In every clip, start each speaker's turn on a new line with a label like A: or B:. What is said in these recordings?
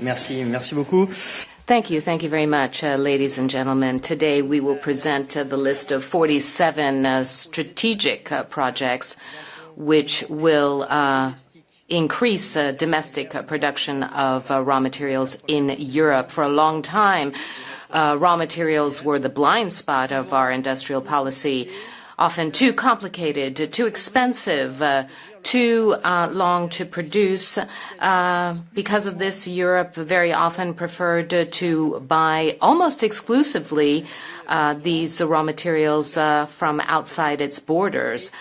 A: Merci beaucoup.
B: Thank you very much, ladies and gentlemen. Today we will present the list of 47 strategic projects which will increase domestic production of raw materials in Europe. For a long time, raw materials were the blind spot of our industrial policy, often too complicated, too expensive, too long to produce. Because of this, Europe very often preferred to buy almost exclusively these raw materials from outside its borders.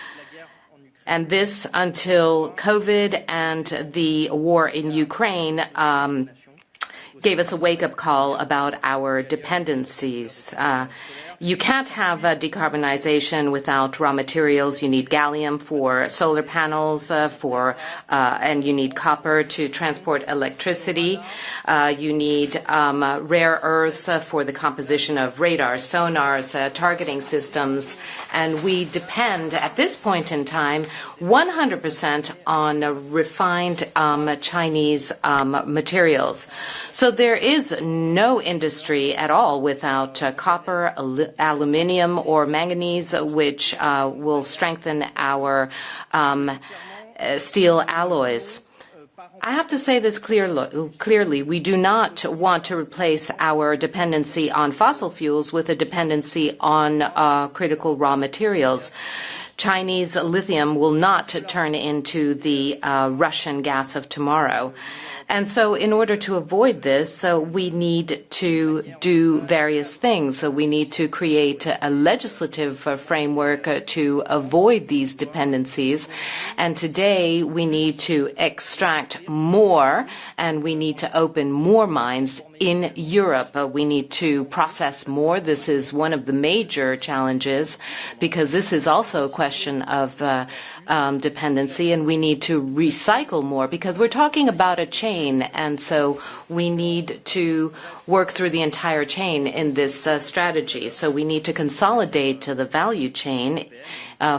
B: And this until COVID and the war in Ukraine gave us a wake-up call about our dependencies. You can't have decarbonization without raw materials. You need gallium for solar panels, and you need copper to transport electricity. You need rare earths for the composition of radars, sonars, targeting systems, and we depend at this point in time 100% on refined Chinese materials. So there is no industry at all without copper, aluminium, or manganese, which will strengthen our steel alloys. I have to say this clearly. We do not want to replace our dependency on fossil fuels with a dependency on critical raw materials. Chinese lithium will not turn into the Russian gas of tomorrow. And so in order to avoid this, we need to do various things. So we need to create a legislative framework to avoid these dependencies. And today we need to extract more, and we need to open more mines in Europe. We need to process more. This is one of the major challenges because this is also a question of dependency, and we need to recycle more because we're talking about a chain, and so we need to work through the entire chain in this strategy. So we need to consolidate the value chain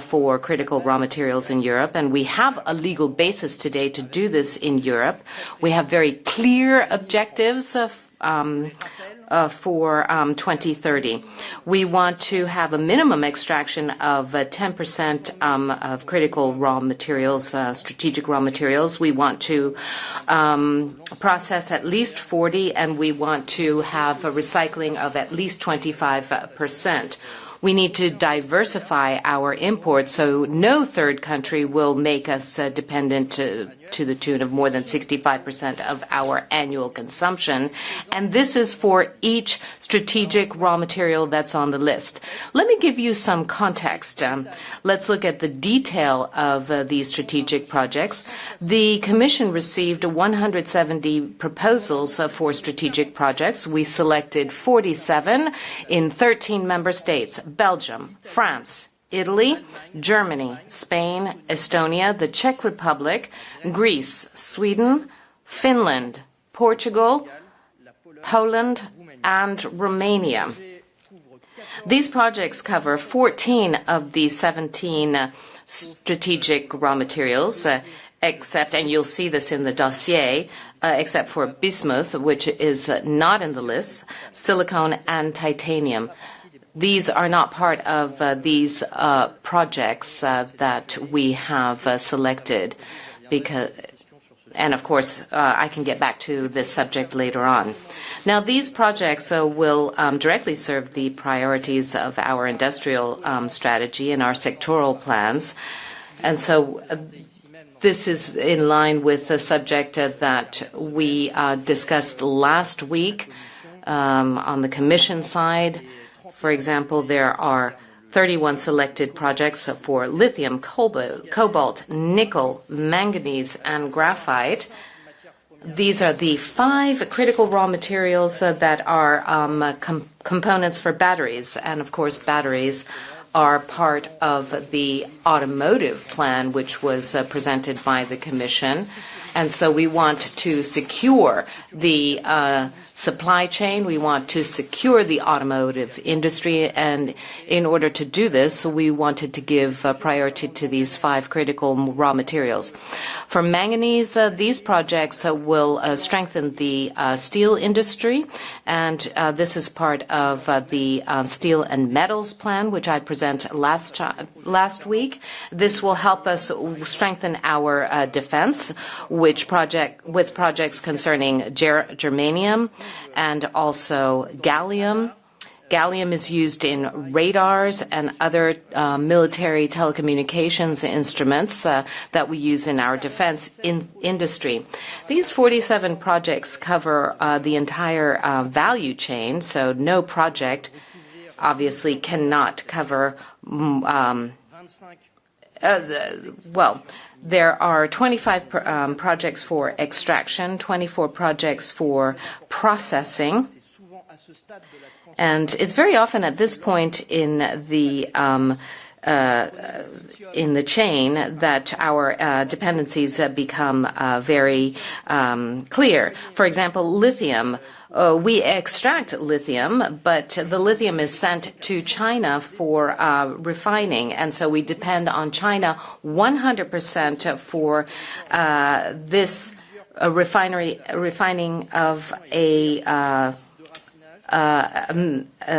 B: for critical raw materials in Europe, and we have a legal basis today to do this in Europe. We have very clear objectives for 2030. We want to have a minimum extraction of 10% of critical raw materials, strategic raw materials. We want to process at least 40, and we want to have a recycling of at least 25%. We need to diversify our imports so no third country will make us dependent to the tune of more than 65% of our annual consumption. And this is for each strategic raw material that's on the list. Let me give you some context. Let's look at the detail of these strategic projects. The Commission received 170 proposals for strategic projects. We selected 47 in 13 member states: Belgium, France, Italy, Germany, Spain, Estonia, the Czech Republic, Greece, Sweden, Finland, Portugal, Poland, and Romania. These projects cover 14 of the 17 strategic raw materials, except, and you'll see this in the dossier, except for bismuth, which is not in the list, silicone and titanium. These are not part of these projects that we have selected, because, and of course, I can get back to this subject later on. Now, these projects will directly serve the priorities of our industrial strategy and our sectoral plans, and so this is in line with the subject that we discussed last week on the Commission side. For example, there are 31 selected projects for lithium, cobalt, nickel, manganese, and graphite. These are the 5 critical raw materials that are components for batteries. And of course, batteries are part of the automotive plan, which was presented by the Commission. And so we want to secure the supply chain. We want to secure the automotive industry, and in order to do this, we wanted to give priority to these 5 critical raw materials. For manganese, these projects will strengthen the steel industry, and this is part of the Steel and Metals Plan, which I presented last week. This will help us strengthen our defense, with projects concerning germanium and also gallium. Gallium is used in radars and other military telecommunications instruments that we use in our defense industry. These 47 projects cover the entire value chain, so no project obviously cannot cover there are 25 projects for extraction, 24 projects for processing, and it's very often at this point in the chain that our dependencies become very clear. For example, lithium. We extract lithium, but the lithium is sent to China for refining, and so we depend on China 100% for this refining of a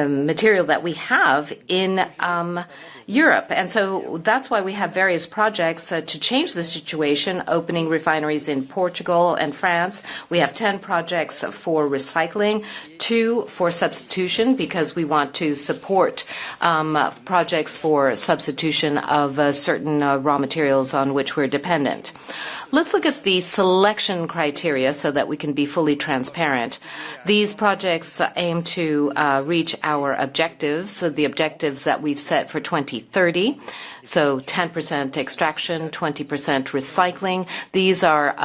B: material that we have in Europe. And so that's why we have various projects to change the situation, opening refineries in Portugal and France. We have 10 projects for recycling, 2 for substitution, because we want to support projects for substitution of certain raw materials on which we're dependent. Let's look at the selection criteria so that we can be fully transparent. These projects aim to reach our objectives, the objectives that we've set for 2030. So 10% extraction, 20% recycling. These are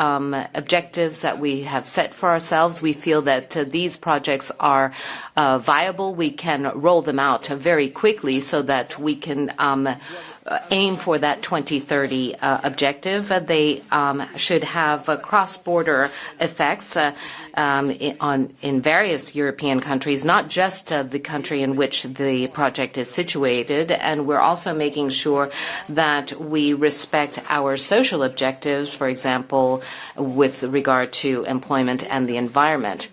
B: objectives that we have set for ourselves. We feel that these projects are viable. We can roll them out very quickly so that we can aim for that 2030 objective. They should have cross-border effects in various European countries, not just the country in which the project is situated. And we're also making sure that we respect our social objectives, for example, with regard to employment and the environment.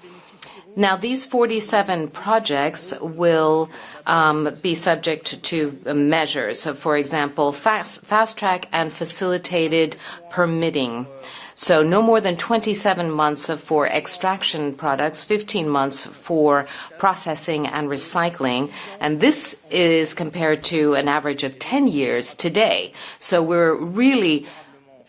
B: Now, these 47 projects will be subject to measures, for example, fast-track and facilitated permitting. So no more than 27 months for extraction products, 15 months for processing and recycling, and this is compared to an average of 10 years today. So we're really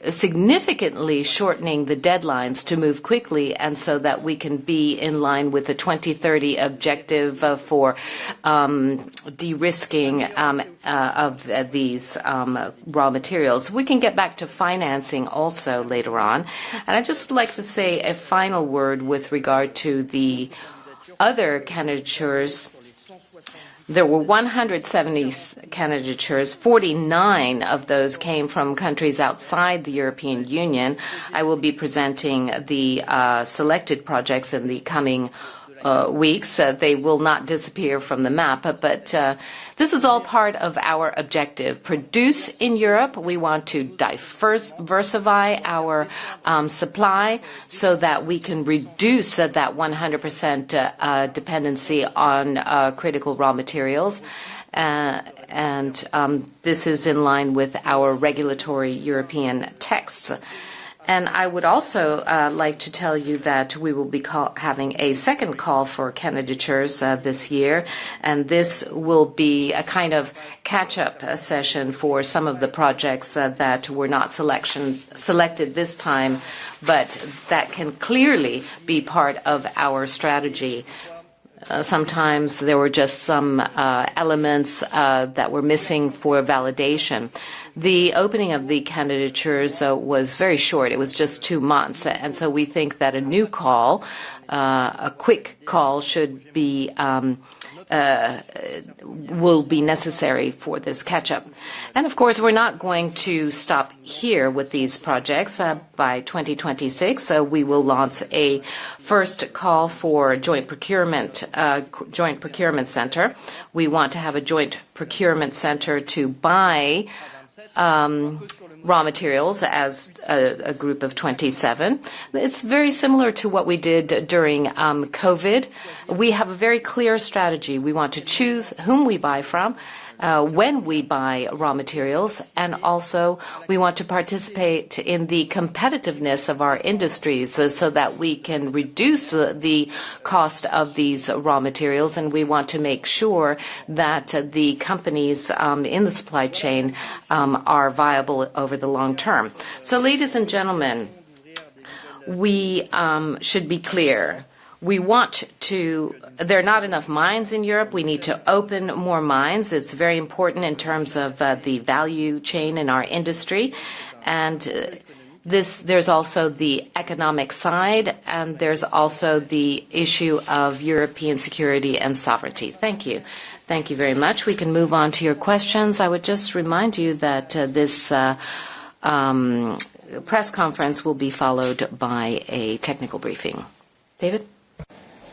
B: significantly shortening the deadlines to move quickly, and so that we can be in line with the 2030 objective for de-risking of these raw materials. We can get back to financing also later on. And I'd just like to say a final word with regard to the other candidatures. There were 170 candidatures. 49 of those came from countries outside the European Union. I will be presenting the selected projects in the coming weeks. They will not disappear from the map, but this is all part of our objective. Produce in Europe. We want to diversify our supply so that we can reduce that 100% dependency on critical raw materials. And this is in line with our regulatory European texts. And I would also like to tell you that we will be having a second call for candidatures this year, and this will be a kind of catch-up session for some of the projects that were not selected this time, but that can clearly be part of our strategy. Sometimes there were just some elements that were missing for validation. The opening of the candidatures was very short. It was just 2 months. And so we think that a new call, a quick call, should be will be necessary for this catch-up. And of course, we're not going to stop here with these projects. By 2026, we will launch a first call for joint procurement center. We want to have a joint procurement center to buy raw materials as a group of 27. It's very similar to what we did during COVID. We have a very clear strategy. We want to choose whom we buy from, when we buy raw materials, and also we want to participate in the competitiveness of our industries so that we can reduce the cost of these raw materials, and we want to make sure that the companies in the supply chain are viable over the long term. So, ladies and gentlemen, we should be clear. There are not enough mines in Europe. We need to open more mines. It's very important in terms of the value chain in our industry. And there's also the economic side, and there's also the issue of European security and sovereignty. Thank you. Thank you very much. We can move on to your questions. I would just remind you that this press conference will be followed by a technical briefing. David?